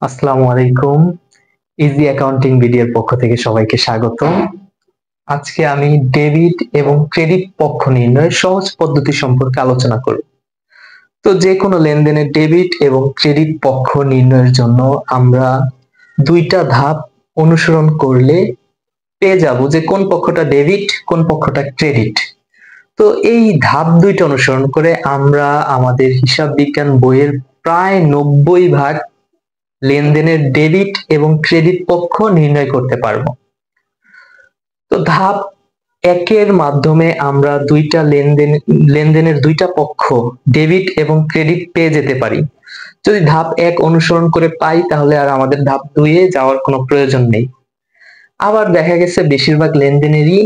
আসসালামু আলাইকুম। Easy accounting ভিডিওর পক্ষ থেকে সবাইকে স্বাগত। আজকে আমি ডেবিট এবং ক্রেডিট পক্ষ নির্ণয়ের সহজ পদ্ধতি সম্পর্কে আলোচনা করব। তো যে কোনো লেনদেনের ডেবিট এবং ক্রেডিট পক্ষ নির্ণয়ের জন্য আমরা দুইটা ধাপ অনুসরণ করলে পেয়ে যাব যে কোন পক্ষটা ডেবিট কোন পক্ষটা ক্রেডিট। তো এই ধাপ দুইটা অনুসরণ করে আমরা আমাদের হিসাব বিজ্ঞান বইয়ের প্রায় 90% লেনদেনের ডেবিট এবং ক্রেডিট পক্ষ নির্ণয় করতে পারবো। তো ধাপ একের মাধ্যমে আমরা লেনদেনের দুইটা পক্ষ ডেবিট এবং ক্রেডিট পেয়ে যেতে পারি। যদি ধাপ এক অনুসরণ করে পাই তাহলে আর আমাদের ধাপ দুইয়ে যাওয়ার কোনো প্রয়োজন নেই। আবার দেখা গেছে বেশিরভাগ লেনদেনেরই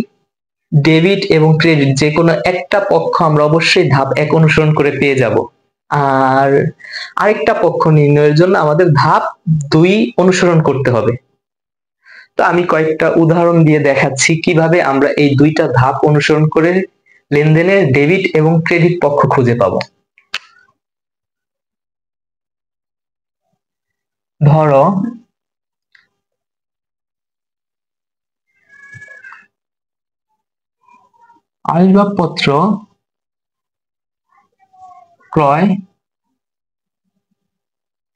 ডেবিট এবং ক্রেডিট যে কোনো একটা পক্ষ আমরা অবশ্যই ধাপ এক অনুসরণ করে পেয়ে যাব, আর আরেকটা পক্ষ নির্ণয়ের জন্য আমাদের ধাপ দুই অনুসরণ করতে হবে। তো আমি কয়েকটা উদাহরণ দিয়ে দেখাচ্ছি কিভাবে আমরা এই দুইটা ধাপ অনুসরণ করে লেনদেনের ডেবিট এবং ক্রেডিট পক্ষ খুঁজে পাবো। ধরো আসবাবপত্র ক্রয়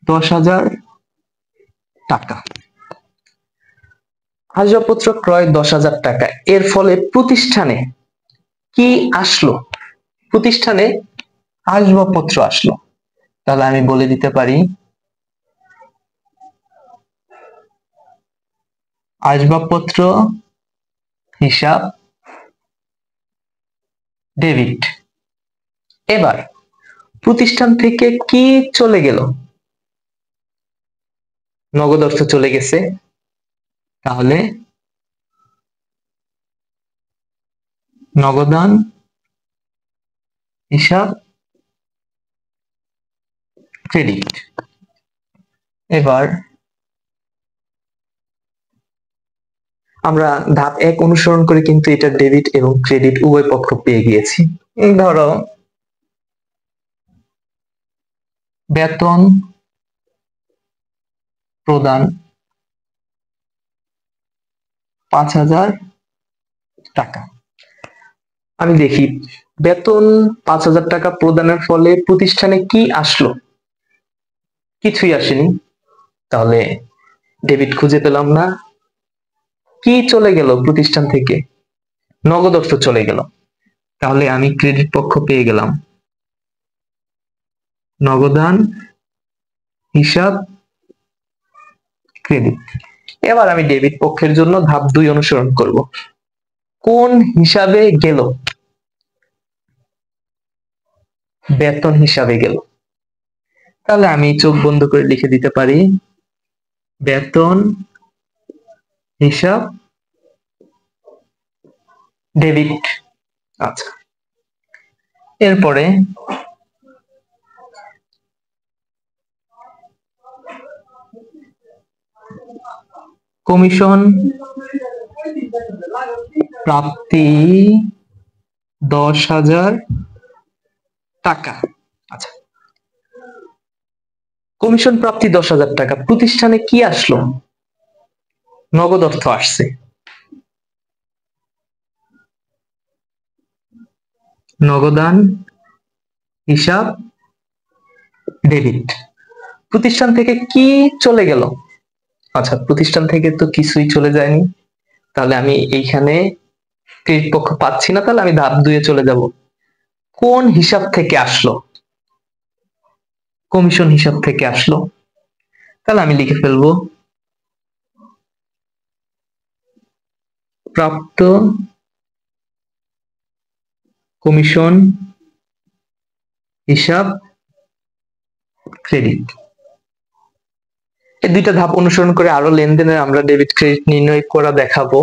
10,000 টাকা। আসবাবপত্র ক্রয় 10,000 টাকা, এর ফলে প্রতিষ্ঠানে কি আসলো? প্রতিষ্ঠানে আসবাবপত্র আসলো। তাহলে আমি বলে দিতে পারি আসবাবপত্র হিসাব ডেবিট। এবার প্রতিষ্ঠান থেকে কি চলে গেল? নগদ অর্থ চলে গেছে, তাহলে নগদান হিসাব ক্রেডিট। এবার আমরা ধাপ এক অনুসরণ করে কিন্তু এটা ডেবিট এবং ক্রেডিট উভয় পক্ষ পেয়ে গিয়েছি। ধরো বেতন প্রদান 5,000 টাকা। আমি দেখি বেতন 5,000 টাকা প্রদানের ফলে প্রতিষ্ঠানে কি আসলো? কিছুই আসেনি, তাহলে ডেবিট খুঁজে পেলাম না। কি চলে গেল প্রতিষ্ঠান থেকে? নগদ অর্থ চলে গেল, তাহলে আমি ক্রেডিট পক্ষ পেয়ে গেলাম নগদান হিসাব ক্রেডিট। এবার আমি ডেবিট পক্ষের জন্য ধাপ দুই অনুসরণ করব। কোন হিসাবে গেল? বেতন হিসাবে গেল। তাহলে আমি চোখ বন্ধ করে লিখে দিতে পারি বেতন হিসাব ডেবিট। আচ্ছা, এরপরে কমিশন প্রাপ্তি 10,000 টাকা। আচ্ছা, কমিশন প্রাপ্তি 10,000 টাকা, প্রতিষ্ঠানে কি আসলো? নগদ অর্থ আসছে, নগদান হিসাব ডেবিট। প্রতিষ্ঠান থেকে কি চলে গেল? আচ্ছা, প্রতিষ্ঠান থেকে তো কিছুই চলে যায়নি, তাহলে আমি এইখানে ক্রেডিট পক্ষ পাচ্ছি না, তাহলে আমি ধাপ দুয়ে চলে যাব। কোন হিসাব থেকে আসলো? কমিশন হিসাব থেকে আসলো, তাহলে আমি লিখে ফেলবো প্রাপ্ত কমিশন হিসাব ক্রেডিট। এই দুইটা ধাপ অনুসরণ করে আরো লেনদেনের আমরা ডেবিট ক্রেডিট নির্ণয় করা দেখাবো।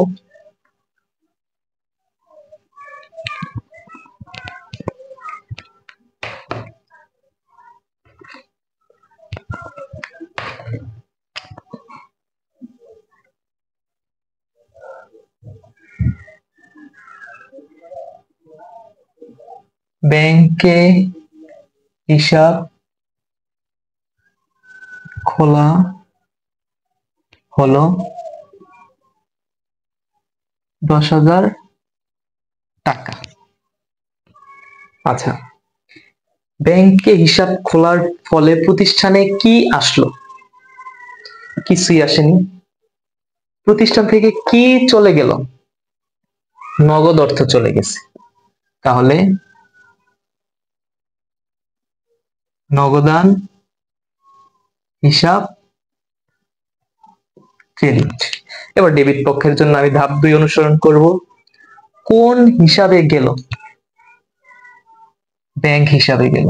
ব্যাংকে হিসাব খোলা হলো 10,000 টাকা। আচ্ছা, ব্যাংকে হিসাব খোলার ফলে প্রতিষ্ঠানে কি আসলো? কিছুই আসেনি। প্রতিষ্ঠান থেকে কি চলে গেল? নগদ অর্থ চলে গেছে। তাহলে নগদান হিসাব ক্রেডিট। এবার ডেবিট পক্ষের জন্য আমি ধাপ 2 অনুসরণ করব। কোন হিসাবে গেল? ব্যাংক হিসাবে গেল।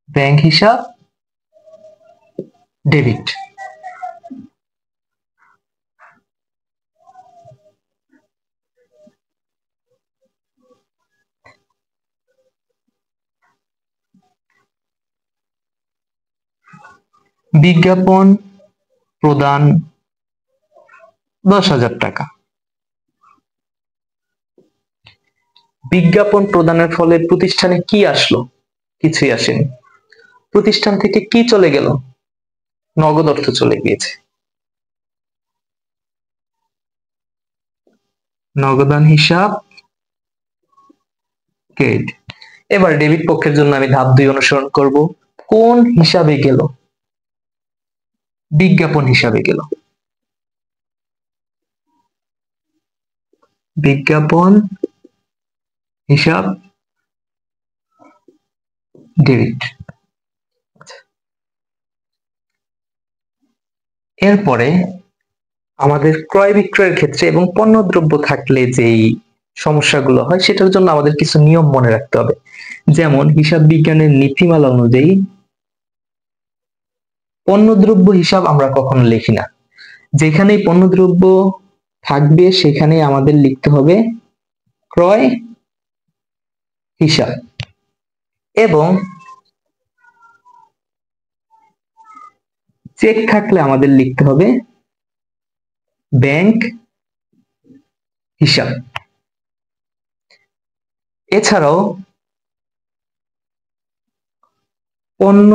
ব্যাংক হিসাব ডেবিট। বিজ্ঞাপন প্রদান 10,000 টাকা। বিজ্ঞাপন প্রদানের ফলে প্রতিষ্ঠানে কি আসলো? কিছুই আসেনি। প্রতিষ্ঠান থেকে কি চলে গেল? নগদ অর্থ চলে গিয়েছে। নগদান হিসাব ক্রেডিট। এবার ডেবিট পক্ষের জন্য আমি ধাপ 2 অনুসরণ করব। কোন হিসাবে গেল? বিজ্ঞাপন হিসাবে গেল। বিজ্ঞাপন হিসাব ডেবিট। এরপরে আমাদের ক্রয় বিক্রয়ের ক্ষেত্রে এবং পণ্যদ্রব্য থাকলে যেই সমস্যাগুলো হয় সেটার জন্য আমাদের কিছু নিয়ম মনে রাখতে হবে। যেমন হিসাব বিজ্ঞানের নীতিমালা অনুযায়ী পণ্যদ্রব্য হিসাব আমরা কখনো লিখি না। যেখানেই পণ্যদ্রব্য থাকবে সেখানে আমাদের লিখতে হবে ক্রয় হিসাব, এবং চেক থাকলে আমাদের লিখতে হবে ব্যাংক হিসাব। এছাড়াও পণ্য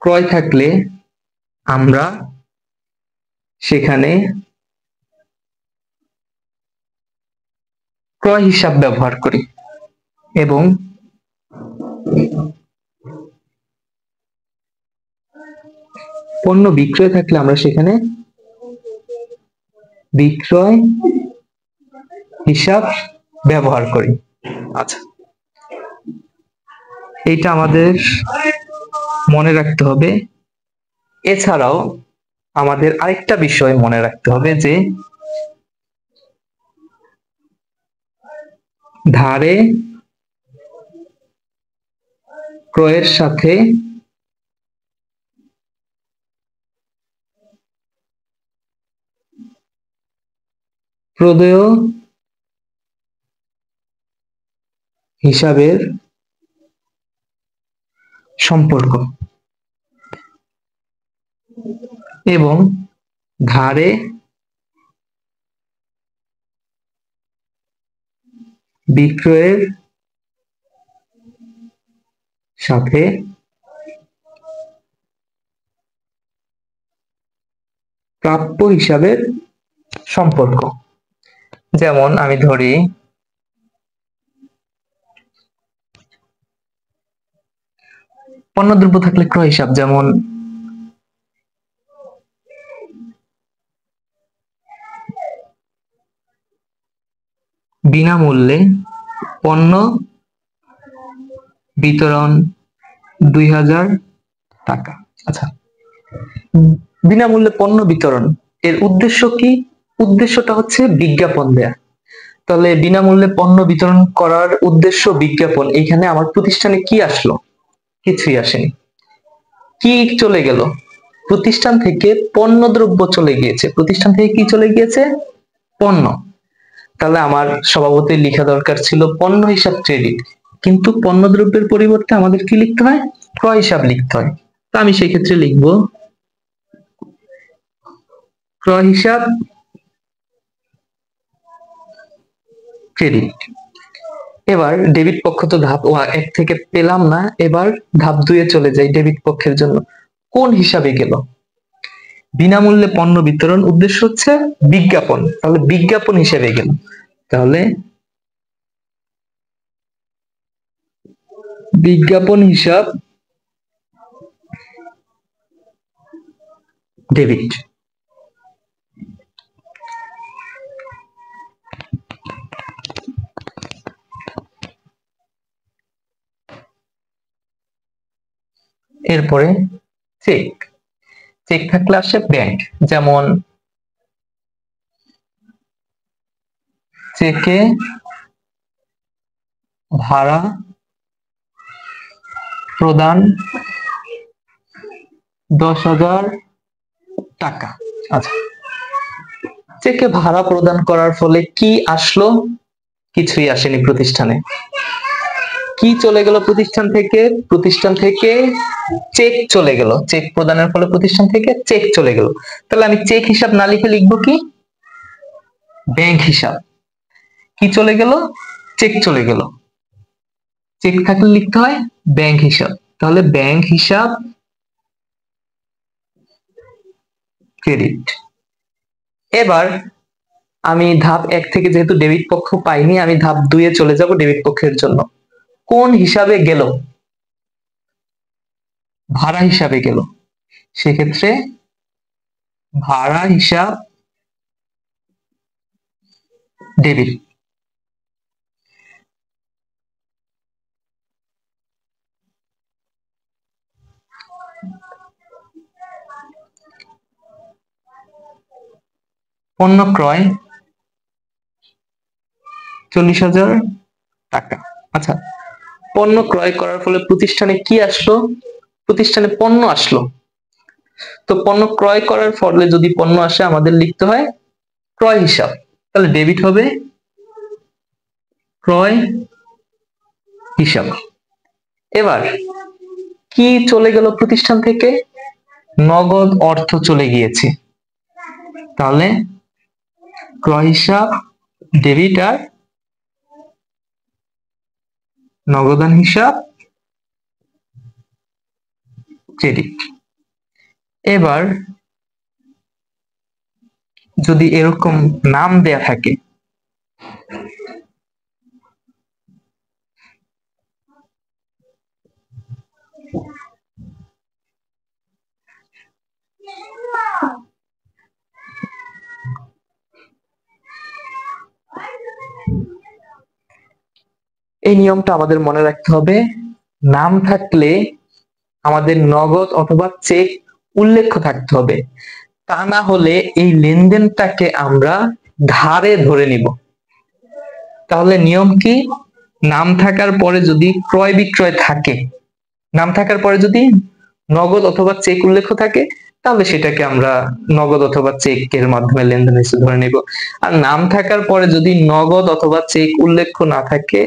ক্রয় থাকলে আমরা সেখানে ক্রয় হিসাব ব্যবহার করি, এবং পণ্য বিক্রয় থাকলে আমরা সেখানে বিক্রয় হিসাব ব্যবহার করি। আচ্ছা, এইটা আমাদের মনে রাখতে হবে। এছাড়াও আমাদের আরেকটা বিষয় মনে রাখতে হবে যে ধারে ক্রয়ের সাথে প্রদেয় হিসাবের সম্পর্ক, এবং ধারে বিক্রয়ের সাথে প্রাপ্য হিসাবের সম্পর্ক। যেমন আমি ধরি পণ্যদ্রব্য থাকলে ক্রয় হিসাব, যেমন বিনামূল্যে পণ্য বিতরণ 2,000 টাকা। আচ্ছা, বিনামূল্যে পণ্য বিতরণ এর উদ্দেশ্য কি? উদ্দেশ্যটা হচ্ছে বিজ্ঞাপন দেয়া। তাহলে বিনামূল্যে পণ্য বিতরণ করার উদ্দেশ্য বিজ্ঞাপন। এখানে আমার প্রতিষ্ঠানে কি আসলো? কিছুই আসেনি। কি চলে গেল? প্রতিষ্ঠান থেকে পণ্যদ্রব্য চলে গিয়েছে। প্রতিষ্ঠান থেকে কি চলে গিয়েছে? পণ্য। তাহলে আমার স্বভাবতই লেখা দরকার ছিল পণ্য হিসাব ক্রেডিট, কিন্তু পণ্যদ্রব্যের পরিবর্তে আমাদের কি লিখতে হয়? ক্রয় হিসাব লিখতে হয়। তো আমি সেই ক্ষেত্রে লিখব ক্রয় হিসাব ক্রেডিট। এবার ডেবিট পক্ষ তো ধাপ 1 থেকে পেলাম না, এবার ধাপ 2 এ চলে যাই। ডেবিট পক্ষের জন্য কোন হিসাবে গেল? বিনামূল্যে পণ্য বিতরণ, উদ্দেশ্য হচ্ছে বিজ্ঞাপন, তাহলে বিজ্ঞাপন হিসেবে গেল। তাহলে বিজ্ঞাপন হিসাব ডেবিট। এরপরে চেক। চেক থাকলে আসে ব্যাংক, যেমন চেকে ভাড়া প্রদান 10,000 টাকা। আচ্ছা, চেকে ভাড়া প্রদান করার ফলে কি আসলো? কিছুই আসেনি প্রতিষ্ঠানে। কি চলে গেল প্রতিষ্ঠান থেকে? প্রতিষ্ঠান থেকে চেক চলে গেল। চেক প্রদানের ফলে প্রতিষ্ঠান থেকে চেক চলে গেল। তাহলে আমি চেক হিসাব না লিখে লিখবো কি? ব্যাংক হিসাব। কি চলে গেল? চেক চলে গেল। চেক থাকলে লিখতে হয় ব্যাংক হিসাব। তাহলে ব্যাংক হিসাব ক্রেডিট। এবার আমি ধাপ 1 থেকে যেহেতু ডেবিট পক্ষ পাইনি, আমি ধাপ 2 এ চলে যাব ডেবিট পক্ষের জন্য। কোন হিসাবে গেল? ভাড়া হিসাবে গেল। সেক্ষেত্রে ভাড়া হিসাব ডেবিট। পণ্য ক্রয় 40,000 টাকা। আচ্ছা, পণ্য ক্রয় করার ফলে প্রতিষ্ঠানে কি আসলো? প্রতিষ্ঠানে পণ্য আসলো। তো পণ্য ক্রয় করার ফলে যদি পণ্য আসে, আমাদের লিখতে হয় ক্রয় হিসাব। তাহলে ডেবিট হবে ক্রয় হিসাব। এবার কি চলে গেল প্রতিষ্ঠান থেকে? নগদ অর্থ চলে গিয়েছে। তাহলে ক্রয় হিসাব ডেবিট আর নগদান হিসাব ক্রেডিট। এবার যদি এরকম নাম দেয়া থাকে, এই নিয়মটা আমাদের মনে রাখতে হবে। নাম থাকলে আমাদের নগদ অথবা চেক উল্লেখ থাকতে হবে, তা না হলে এই লেনদেনটাকে আমরা ধারে ধরে নিব। তাহলে নিয়ম কি? নাম থাকার পরে যদি ক্রয় বিক্রয় থাকে, নাম থাকার পরে যদি নগদ অথবা চেক উল্লেখ থাকে, তাহলে সেটাকে আমরা নগদ অথবা চেকের মাধ্যমে লেনদেন হিসেবে ধরে নিব। আর নাম থাকার পরে যদি নগদ অথবা চেক উল্লেখ না থাকে,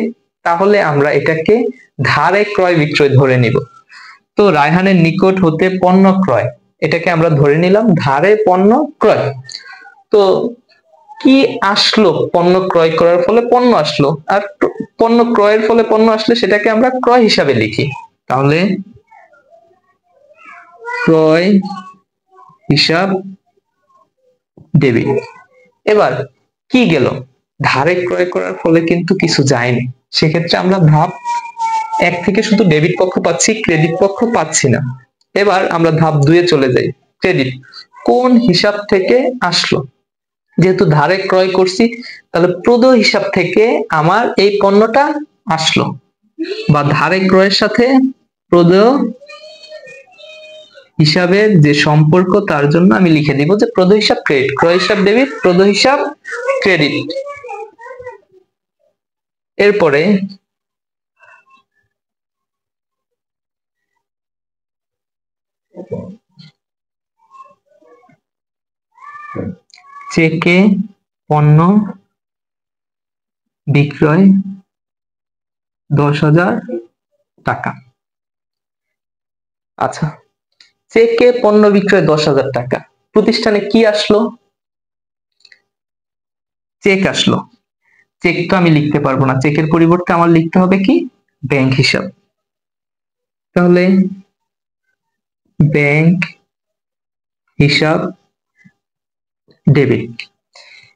তাহলে আমরা এটাকে ধারে ক্রয় বিক্রয় ধরে নিব। তো রায়হানের নিকট হতে পণ্য ক্রয়, এটাকে আমরা ধরে নিলাম ধারে পণ্য ক্রয়। তো কি আসলো? পণ্য ক্রয় করার ফলে পণ্য আসলো, আর পণ্য ক্রয়ের ফলে পণ্য আসলে সেটাকে আমরা ক্রয় হিসাবে লিখি। তাহলে ক্রয় হিসাব ডেবিট। এবার কি গেল? ধারে ক্রয় করার ফলে কিন্তু কিছু যায়নি। সেক্ষেত্রে আমরা ধাপ 1 থেকে শুধু ডেবিট পক্ষ পাচ্ছি, ক্রেডিট পক্ষ পাচ্ছি না। এবার আমরা ধাপ 2 এ চলে যাই। ক্রেডিট কোন হিসাব থেকে আসলো? যেহেতু ধারে ক্রয় করছি, তাহলে প্রদেয় হিসাব থেকে আমার এই পণ্যটা আসলো, বা ধারে ক্রয়ের সাথে প্রদেয় হিসাবের যে সম্পর্ক, তার জন্য আমি লিখে দিব যে প্রদেয় হিসাব ক্রেডিট, ক্রয় হিসাব ডেবিট, প্রদেয় হিসাব ক্রেডিট। এরপরে চেকে পণ্য বিক্রয় 10,000 টাকা। আচ্ছা, চেকে পণ্য বিক্রয় 10,000 টাকা। প্রতিষ্ঠানে কি আসলো? চেক আসলো। চেক তো আমি লিখতে পারবো না, চেকের পরিবর্তে আমার লিখতে হবে কি ব্যাংক হিসাব। তাহলে ব্যাংক হিসাব ডেবিট।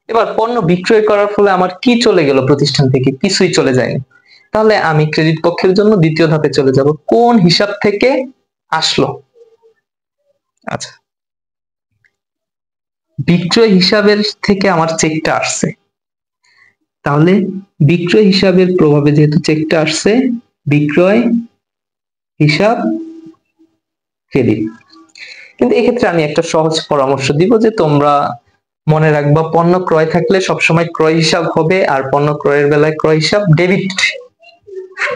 এবার পণ্য বিক্রয় করার ফলে আমার কি চলে গেল প্রতিষ্ঠান থেকে? কিছুই চলে যায়নি। তাহলে আমি ক্রেডিট পক্ষের জন্য দ্বিতীয় ধাপে চলে যাব, কোন হিসাব থেকে আসলো? আচ্ছা, বিক্রয় হিসাবের থেকে আমার চেকটা আসছে, তাহলে বিক্রয় হিসাবের প্রভাবে যেহেতু চেকটা আসছে, বিক্রয় হিসাব ক্রেডিট। কিন্তু এক্ষেত্রে আমি একটা সহজ পরামর্শ দিব যে তোমরা মনে রাখবা পণ্য ক্রয় থাকলে সবসময় ক্রয় হিসাব হবে, আর পণ্য ক্রয়ের বেলায় ক্রয় হিসাব ডেবিট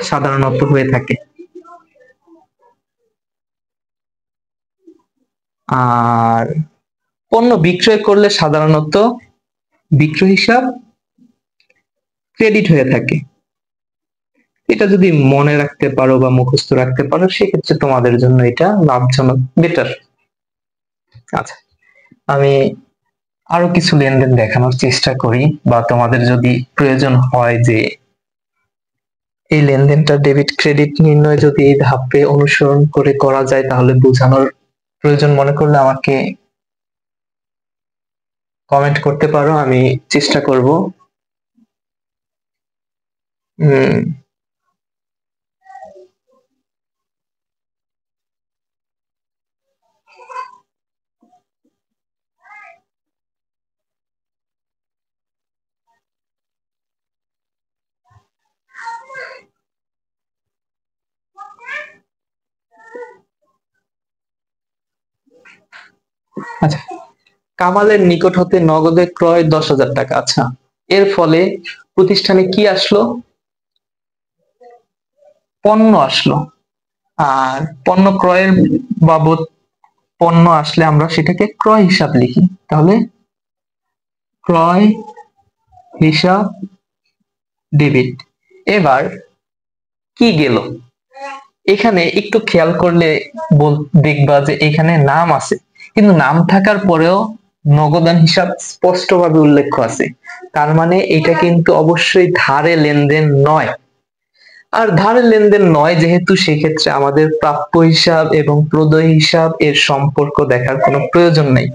সাধারণত হয়ে থাকে। আর পণ্য বিক্রয় করলে সাধারণত বিক্রয় হিসাব ক্রেডিট হয়ে থাকে। এটা যদি মনে রাখতে পারো বা মুখস্থ রাখতে পারো সেক্ষেত্রে তোমাদের জন্য এটা লাভজনক, বেটার। আচ্ছা, আমি আরো কিছু লেনদেন দেখানোর চেষ্টা করি, বা তোমাদের যদি প্রয়োজন হয় যে এই লেনদেনটা ডেবিট ক্রেডিট নির্ণয় যদি এই ধাপে অনুসরণ করে করা যায় তাহলে বোঝানোর প্রয়োজন মনে করলে আমাকে কমেন্ট করতে পারো, আমি চেষ্টা করব। আচ্ছা, কামালের নিকট হতে নগদে ক্রয় 10,000 টাকা। আচ্ছা, এর ফলে প্রতিষ্ঠানে কি আসলো? পণ্য আসলো। আর পণ্য ক্রয়ের বাবদ পণ্য আসলে আমরা সেটাকে ক্রয় হিসাব লিখি। তাহলে ক্রয় হিসাব ডেবিট। এবার কি গেল? এখানে একটু খেয়াল করলে দেখবা যে এখানে নাম আছে, কিন্তু নাম থাকার পরেও নগদান হিসাব স্পষ্টভাবে উল্লেখ আছে। তার মানে এটা কিন্তু অবশ্যই ধারে লেনদেন নয়। আর ধারে লেনদেন নয় যেহেতু, সেক্ষেত্রে আমাদের প্রাপ্য হিসাব এবং প্রদেয় হিসাব এর সম্পর্ক দেখার কোনো প্রয়োজন নেই।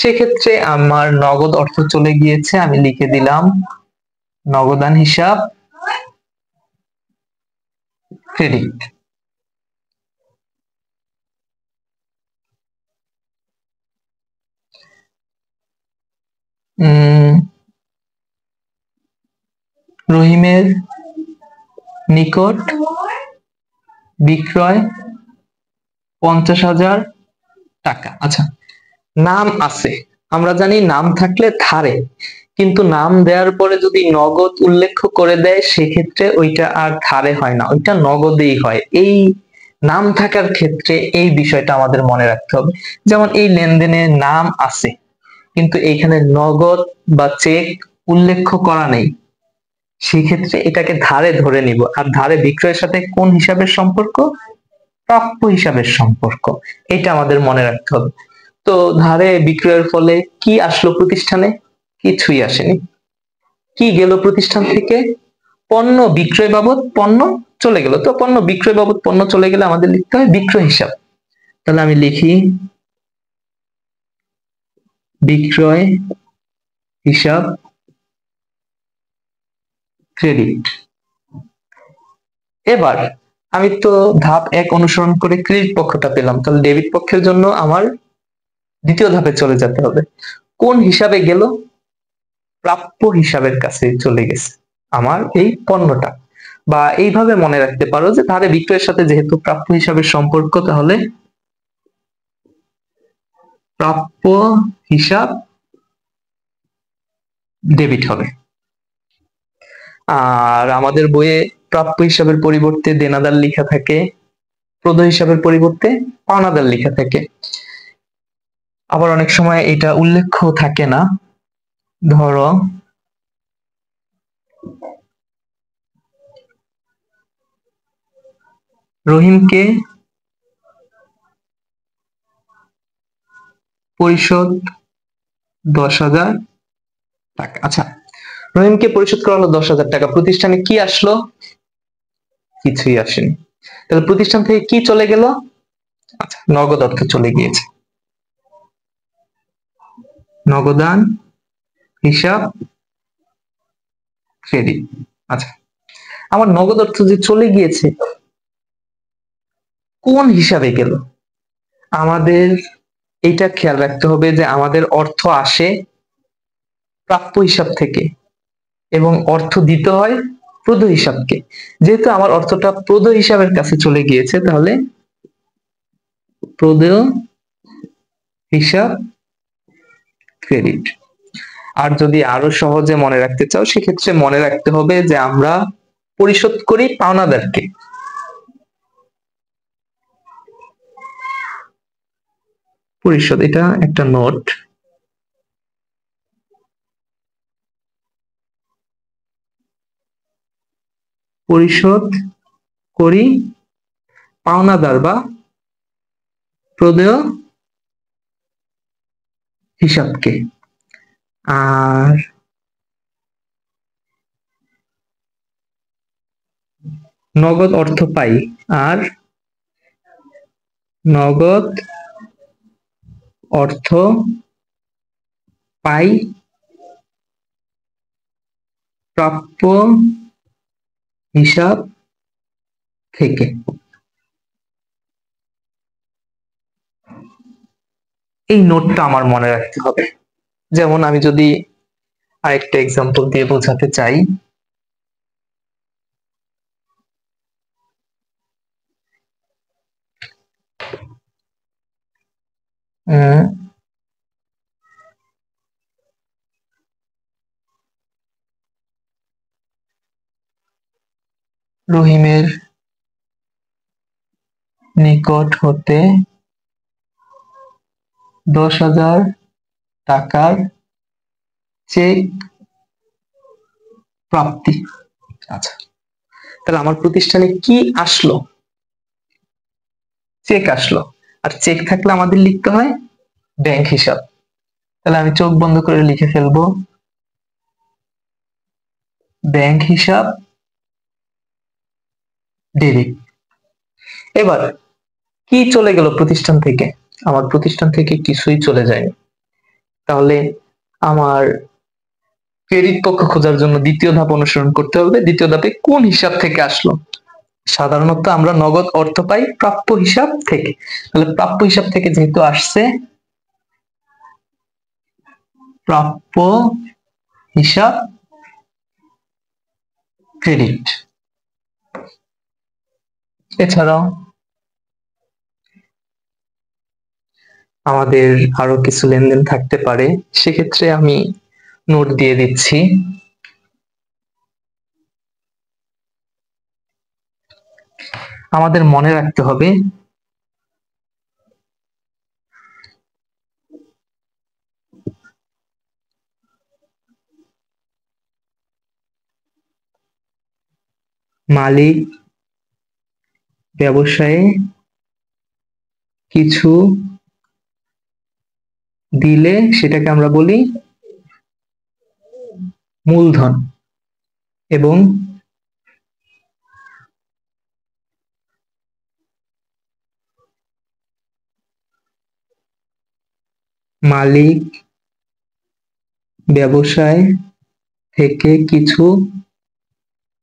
সেক্ষেত্রে আমার নগদ অর্থ চলে গিয়েছে, আমি লিখে দিলাম নগদান হিসাব ক্রেডিট। রহিমের নিকট বিক্রয় 50,000 টাকা। আচ্ছা, নাম আছে, আমরা জানি নাম থাকলে ধারে, কিন্তু নাম দেওয়ার পরে যদি নগদ উল্লেখ করে দেয় সেক্ষেত্রে ওইটা আর ধারে হয় না, ওইটা নগদেই হয়। এই নাম থাকার ক্ষেত্রে এই বিষয়টা আমাদের মনে রাখতে হবে। যেমন এই লেনদেনে নাম আছে কিন্তু এইখানে নগদ বা চেক উল্লেখ করা নেই, সেক্ষেত্রে এটাকে ধারে ধরে নিব। আর ধারে বিক্রয়ের সাথে কোন হিসাবের সম্পর্ক? প্রাপ্য হিসাবের সম্পর্ক। এটা আমাদের মনে রাখতে হবে। তো ধারে বিক্রয়ের ফলে কি আসলো প্রতিষ্ঠানে? কিছুই আসেনি। কি গেল প্রতিষ্ঠান থেকে? পণ্য বিক্রয় বাবদ পণ্য চলে গেল। তো পণ্য বিক্রয় বাবদ পণ্য চলে গেলে আমাদের লিখতে হয় বিক্রয় হিসাব। তাহলে আমি লিখি বিক্রয় হিসাব ক্রেডিট। এবার আমি তো ধাপ 1 অনুসরণ করে ক্রেডিট পক্ষটা পেলাম, তাহলে ডেবিট পক্ষের জন্য আমার দ্বিতীয় ধাপে চলে যেতে হবে। কোন হিসাবে গেল? প্রাপ্য হিসাবের কাছে চলে গেছে আমার এই পণ্যটা। বা এইভাবে মনে রাখতে পারো যে ধারে বিক্রয়ের সাথে যেহেতু প্রাপ্য হিসাবের সম্পর্ক, তাহলে প্রাপ্য হিসাব ডেবিট হবে। আর আমাদের বইয়ে প্রাপ্য হিসাবের পরিবর্তে দেনাদার লেখা থাকে, প্রদেয় হিসাবের পরিবর্তে পাওনাদার লেখা থাকে। আবার অনেক সময় এটা উল্লেখ থাকে না। ধরো রহিমকে পরিশোধ 10,000 টাকা। আচ্ছা, রহিমকে পরিশোধ করা হলো 10,000 টাকা। প্রতিষ্ঠানে কি আসলো? কিছুই আসেনি। তাহলে প্রতিষ্ঠান থেকে কি চলে গেল? আচ্ছা, নগদ অর্থ চলে গিয়েছে। নগদান হিসাব ক্রেডিট। আচ্ছা, আমার নগদ অর্থ যে চলে গিয়েছে, কোন হিসাবে গেল? আমাদের এটা খেয়াল রাখতে হবে যে আমাদের অর্থ আসে প্রাপ্য হিসাব থেকে এবং অর্থ দিতে হয় প্রদ হিসাবকে। যেহেতু আমার অর্থটা প্রদ হিসাবের কাছে চলে গিয়েছে, তাহলে প্রদ হিসাব ক্রেডিট। আর যদি আরো সহজে মনে রাখতে চাও, সেক্ষেত্রে মনে রাখতে হবে যে আমরা পরিশোধ করি পাওনাদারকে। পরিশোধ, এটা একটা নোট। পরিশোধ করি পাওনাদার বা প্রদেয় হিসাবকে। আর নগদ অর্থ পাই, আর নগদ অর্থ পাই প্রাপ্য হিসাব থেকে। এই নোটটা আমার মনে রাখতে হবে। যেমন আমি যদি আরেকটা এক্সাম্পল দিয়ে বোঝাতে চাই, রহিমের নিকট হতে 10,000 টাকার চেক প্রাপ্তি। আচ্ছা, তাহলে আমার প্রতিষ্ঠানে কি আসলো? চেক আসলো। আর চেক থাকলে আমাদের লিখতে হয় ব্যাংক হিসাব। তাহলে আমি চোখ বন্ধ করে লিখে ফেলবো ব্যাংক হিসাব ডেবিট। এবার কি চলে গেল প্রতিষ্ঠান থেকে? আমার প্রতিষ্ঠান থেকে কিছুই চলে যায়নি। তাহলে আমার ক্রেডিট পক্ষ খোঁজার জন্য দ্বিতীয় ধাপ অনুসরণ করতে হবে। দ্বিতীয় ধাপে কোন হিসাব থেকে আসলো? সাধারণত আমরা নগদ অর্থ পাই প্রাপ্য হিসাব থেকে। তাহলে প্রাপ্য হিসাব থেকে যেহেতু আসছে, প্রাপ্য হিসাব ক্রেডিট। এছাড়াও আমাদের আরো কিছু লেনদেন থাকতে পারে, সেক্ষেত্রে আমি নোট দিয়ে দিচ্ছি। আমাদের মনে রাখতে হবে মালিক ব্যবসায়ে কিছু দিলে সেটাকে আমরা বলি মূলধন, এবং মালিক ব্যবসায় থেকে কিছু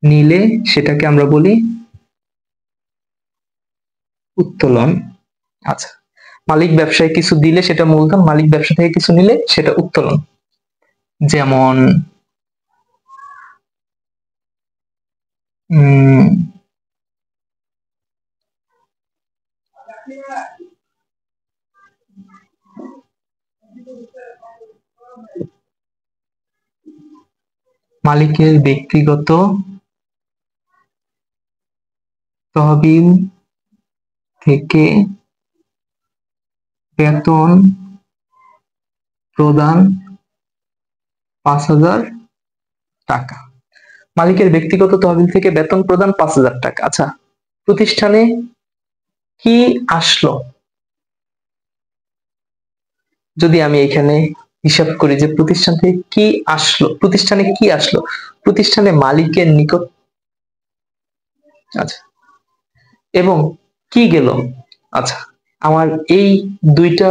নিলে সেটাকে আমরা বলি উত্তোলন। আচ্ছা, মালিক ব্যবসায় কিছু দিলে সেটা মূলধন, মালিক ব্যবসা থেকে কিছু নিলে সেটা উত্তোলন। যেমন মালিকের ব্যক্তিগত তহবিল থেকে বেতন প্রদান 5,000 টাকা। মালিকের ব্যক্তিগত তহবিল থেকে বেতন প্রদান 5,000 টাকা। আচ্ছা, প্রতিষ্ঠানে কি আসলো? যদি আমি এখানে হিসাব করি যে প্রতিষ্ঠান থেকে কি আসলো, প্রতিষ্ঠানে কি আসলো, প্রতিষ্ঠানে মালিকের নিকট, আচ্ছা, এবং কি গেল। আচ্ছা, আমার এই দুইটা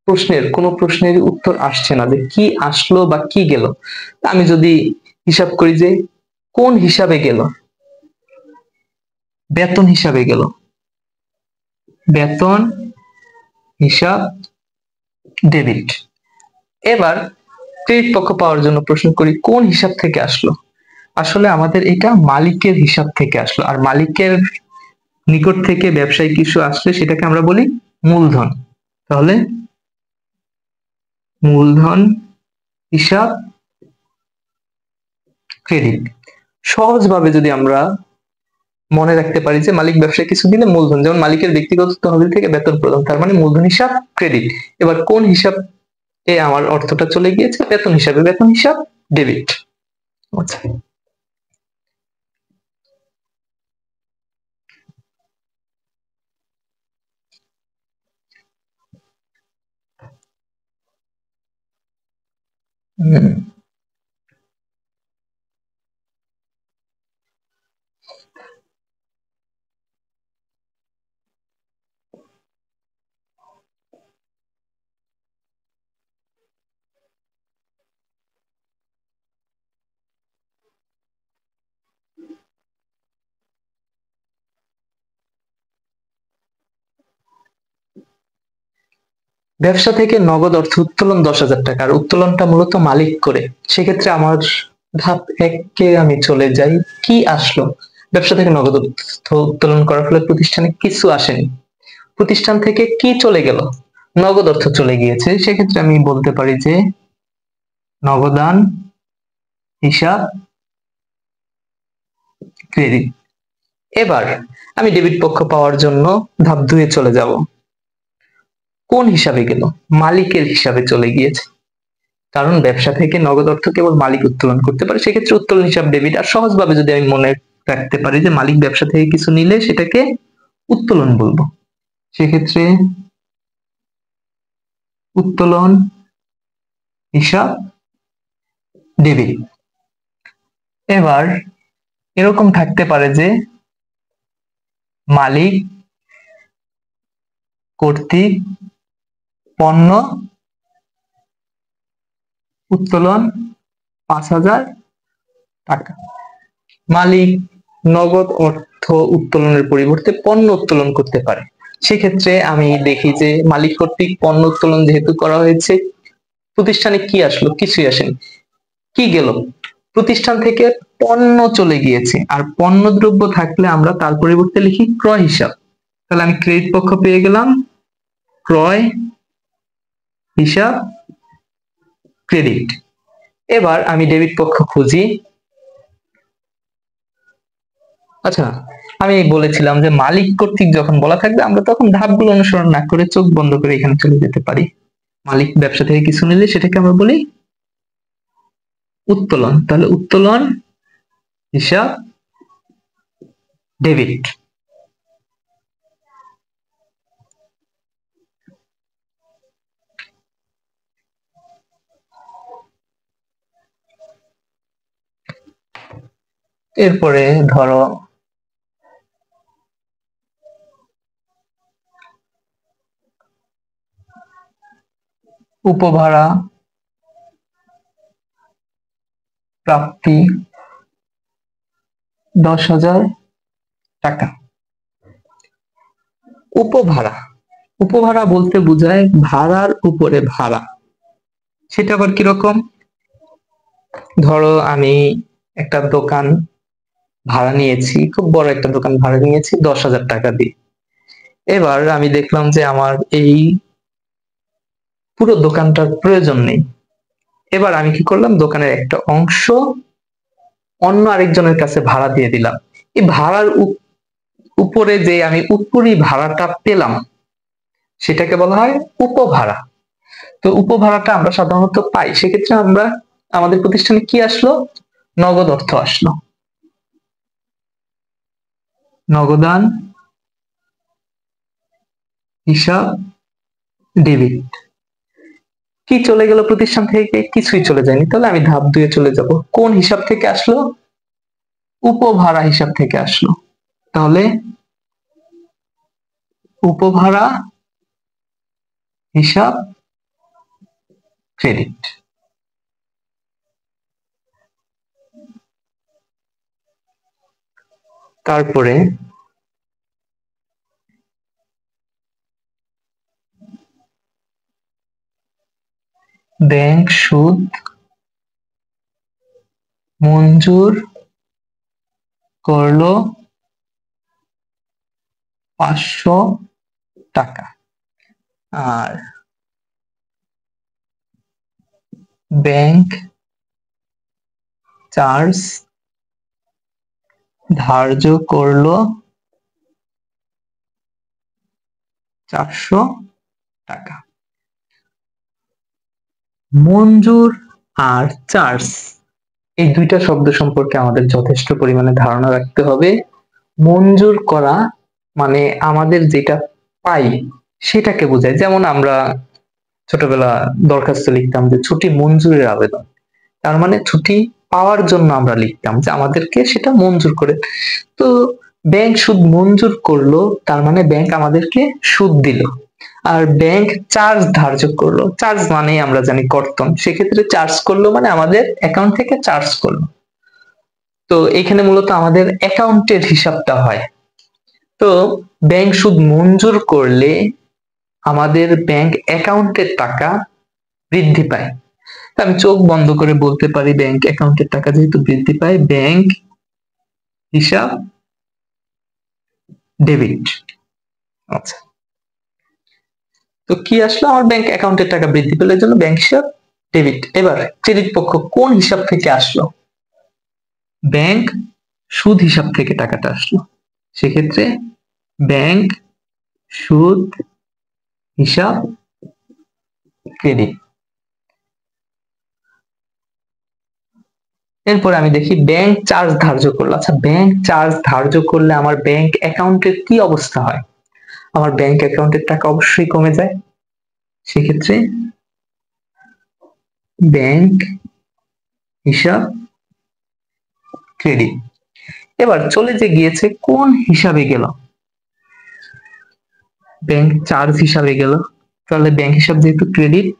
প্রশ্নের কোন প্রশ্নের উত্তর আসছে না যে কি আসলো বা কি গেল। আমি যদি হিসাব করি যে কোন হিসাবে গেল, বেতন হিসাবে গেল, বেতন হিসাব ডেবিট। এবার ক্রেডিট পক্ষ পাওয়ার জন্য প্রশ্ন করি কোন হিসাব থেকে আসলো। আসলে আমাদের এটা মালিকের হিসাব থেকে আসলো, আর মালিকের নিকট থেকে ব্যবসায়িক কিছু আসলে সেটাকে আমরা বলি মূলধন। তাহলে মূলধন হিসাব ক্রেডিট। সহজভাবে যদি আমরা মনে রাখতে পারি যে মালিক ব্যবসায় কিছু দিলে মূলধন, যেমন মালিকের ব্যক্তিগত তহবিল থেকে বেতন প্রদান, তার মানে মূলধন হিসাব ক্রেডিট। এবার কোন হিসাব এ আমার অর্থটা চলে গিয়েছে, বেতন হিসাবে, বেতন হিসাব ডেবিট। আচ্ছা, ব্যবসা থেকে নগদ অর্থ উত্তোলন 10,000 টাকা, আর উত্তোলনটা মূলত মালিক করে। সেক্ষেত্রে আমার ধাপ 1-কে আমি চলে যাই, কি আসলো। ব্যবসা থেকে নগদ অর্থ উত্তোলন করার ফলে প্রতিষ্ঠানে কিছু আসেনি, প্রতিষ্ঠান থেকে কি চলে গেল, নগদ অর্থ চলে গিয়েছে। সেক্ষেত্রে আমি বলতে পারি যে নগদান হিসাব ক্রেডিট। এবার আমি ডেবিট পক্ষ পাওয়ার জন্য ধাপ 2-এ চলে যাব। কোন হিসাবে গেল, মালিকের হিসাবে চলে গিয়েছে, কারণ ব্যবসা থেকে নগদ অর্থ কেবল মালিক উত্তোলন করতে পারে। সেক্ষেত্রে উত্তোলন হিসাব ডেবিট। আর সহজভাবে যদি আমি মনে রাখতে পারি যে মালিক ব্যবসা থেকে কিছু নিলে সেটাকে উত্তোলন বলবো, সেক্ষেত্রে উত্তোলন হিসাব ডেবিট। এবার এরকম থাকতে পারে যে মালিক কর্তৃক পণ্য উত্তোলন 5,000 টাকা। মালিক নগদ অর্থ উত্তোলনের পরিবর্তে পণ্য উত্তোলন করতে পারে। সেক্ষেত্রে আমি দেখি যে মালিক কর্তৃক পণ্য উত্তোলন যেহেতু করা হয়েছে, প্রতিষ্ঠানে কি আসলো, কিছুই আসেনি। কি গেল, প্রতিষ্ঠান থেকে পণ্য চলে গিয়েছে, আর পণ্য দ্রব্য থাকলে আমরা তার পরিবর্তে লিখি ক্রয় হিসাব। তাহলে আমি ক্রেডিট পক্ষ পেয়ে গেলাম ক্রয় হিসাব ক্রেডিট। এবার আমি ডেবিট পক্ষ খুঁজি। আচ্ছা, আমি বলেছিলাম যে মালিক কর্তৃক যখন বলা থাকবে আমরা তখন ধাপগুলো অনুসরণ না করে চোখ বন্ধ করে এখানে চলে যেতে পারি। মালিক ব্যবসা থেকে কিছু নিলে সেটাকে আমরা বলি উত্তোলন। তাহলে উত্তোলন হিসাব ডেবিট। এরপরে ধরো উপভাড়া প্রাপ্তি 10,000 টাকা। উপভাড়া, উপভাড়া বলতে বোঝায় ভাড়ার উপরে ভাড়া। সেটা আবার কিরকম, ধরো আমি একটা দোকান ভাড়া নিয়েছি, খুব বড় একটা দোকান ভাড়া নিয়েছি 10,000 টাকা দিয়ে। এবার আমি দেখলাম যে আমার এই পুরো দোকানটার প্রয়োজন নেই। এবার আমি কি করলাম, দোকানের একটা অংশ অন্য আরেকজনের কাছে ভাড়া দিয়ে দিলাম। এই ভাড়ার উপরে যে আমি উপরি ভাড়াটা পেলাম সেটাকে বলা হয় উপভাড়া। তো উপভাড়াটা আমরা সাধারণত পাই, সেক্ষেত্রে আমরা আমাদের প্রতিষ্ঠানে কি আসলো, নগদ অর্থ আসলো, নগদান হিসাব ডেবিট। কি চলে গেল প্রতিষ্ঠান থেকে? কিছুই চলে যায়নি। তাহলে আমি ধাপ 2 এ চলে যাব। কোন হিসাব থেকে আসলো? উপভাড়া হিসাব থেকে আসলো। তাহলে উপভাড়া হিসাব ক্রেডিট। তারপরে ব্যাংক সুদ মঞ্জুর করলো 500 টাকা। আর ব্যাংক চার্জ ধার্য করলো 400 টাকা। মঞ্জুর আর চার্জ এই দুইটা শব্দ সম্পর্কে আমাদের যথেষ্ট পরিমাণে ধারণা রাখতে হবে। মঞ্জুর করা মানে আমাদের যেটা পাই সেটাকে বোঝায়। যেমন আমরা ছোটবেলা দরখাস্ত লিখতাম যে ছুটি মঞ্জুরের আবেদন, তার মানে ছুটি পাওয়ার জন্য আমরা লিখতাম যে আমাদেরকে সেটা মঞ্জুর করে। তো ব্যাংক সুদ মঞ্জুর করলো, তার মানে ব্যাংক আমাদেরকে সুদ দিল। আর ব্যাংক চার্জ ধার্য করলো, চার্জ মানে আমরা জানি কর্তন, সেক্ষেত্রে চার্জ করলো মানে আমাদের অ্যাকাউন্ট থেকে চার্জ করলো। তো এখানে মূলত আমাদের অ্যাকাউন্টের হিসাবটা হয়। তো ব্যাংক সুদ মঞ্জুর করলে আমাদের ব্যাংক অ্যাকাউন্টের টাকা বৃদ্ধি পায়। আমি চোখ বন্ধ করে বলতে পারি ব্যাংক অ্যাকাউন্টের টাকা যেহেতু বৃদ্ধি পায়, ব্যাংক হিসাব ডেবিট। আচ্ছা, তো কি আসলো? আমার ব্যাংক অ্যাকাউন্টের টাকা বৃদ্ধি পেলে জন্য ব্যাংক হিসাব ডেবিট। এবার ক্রেডিট পক্ষ কোন হিসাব থেকে আসলো? ব্যাংক সুদ হিসাব থেকে টাকাটা আসলো, সেক্ষেত্রে ব্যাংক সুদ হিসাব ক্রেডিট। এরপরে আমি দেখি ব্যাংক চার্জ ধার্য করলো। আচ্ছা, ব্যাংক চার্জ ধার্য করলে আমার ব্যাংক অ্যাকাউন্টের কি অবস্থা হয়? আমার ব্যাংক অ্যাকাউন্টের টাকা অবশ্যই কমে যায়, সেক্ষেত্রে ব্যাংক হিসাব ক্রেডিট। এবার চলে যে গিয়েছে কোন হিসাবে গেল? ব্যাংক চার্জ হিসাবে গেল, তাহলে ব্যাংক হিসাব যেহেতু ক্রেডিট,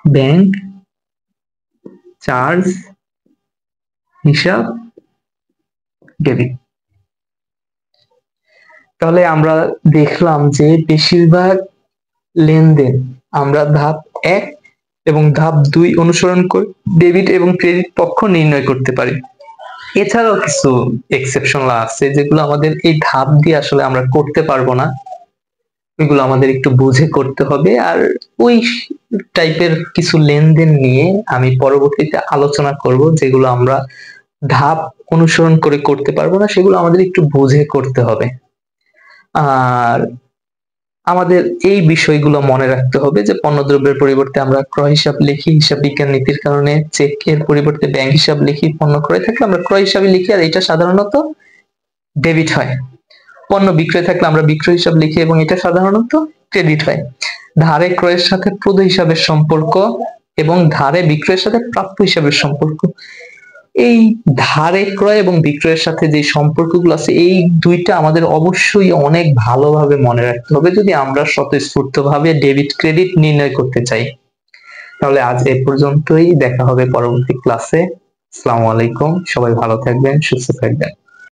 ব্যাংক চার্জ হিসাব ডেবিট। তাহলে আমরা দেখলাম যে বেশিরভাগ লেনদেন আমরা ধাপ 1 এবং ধাপ 2 অনুসরণ করে ডেবিট এবং ক্রেডিট পক্ষ নির্ণয় করতে পারি। এছাড়াও কিছু এক্সেপশন আছে যেগুলো আমাদের এই ধাপ দিয়ে আসলে আমরা করতে পারবো না, এগুলো আমাদের একটু বুঝে করতে হবে। আর ওই টাইপের কিছু লেনদেন নিয়ে আমি পরবর্তীতে আলোচনা করব, যেগুলো আমরা ধাপ অনুসরণ করে করতে পারবো না, সেগুলো আমাদের একটু বুঝে করতে হবে। আর আমাদের এই বিষয়গুলো মনে রাখতে হবে যে পণ্যদ্রব্যের পরিবর্তে আমরা ক্রয় হিসাব লিখি, হিসাব বিজ্ঞান নীতির কারণে চেকের পরিবর্তে ব্যাংক হিসাব লিখি, পণ্য ক্রয় থাকলে আমরা ক্রয় হিসাবে লিখি আর এটা সাধারণত ডেবিট হয়। পণ্য বিক্রয় থাকলে আমরা বিক্রয় হিসাব লিখি এবং এটা সাধারণত ক্রেডিট হয়। ধারে ক্রয়ের সাথে প্রদ হিসাবের সম্পর্ক এবং ধারে বিক্রয়ের সাথে প্রাপ্য হিসাবের সম্পর্ক, এই ধারে ক্রয় এবং বিক্রয়ের সাথে যে সম্পর্কগুলো আছে এই দুইটা আমাদের অবশ্যই অনেক ভালোভাবে মনে রাখতে হবে যদি আমরা স্বতঃস্ফূর্তভাবে ডেবিট ক্রেডিট নির্ণয় করতে চাই। তাহলে আজ এ পর্যন্তই, দেখা হবে পরবর্তী ক্লাসে। আসসালামু আলাইকুম, সবাই ভালো থাকবেন, সুস্থ থাকবেন।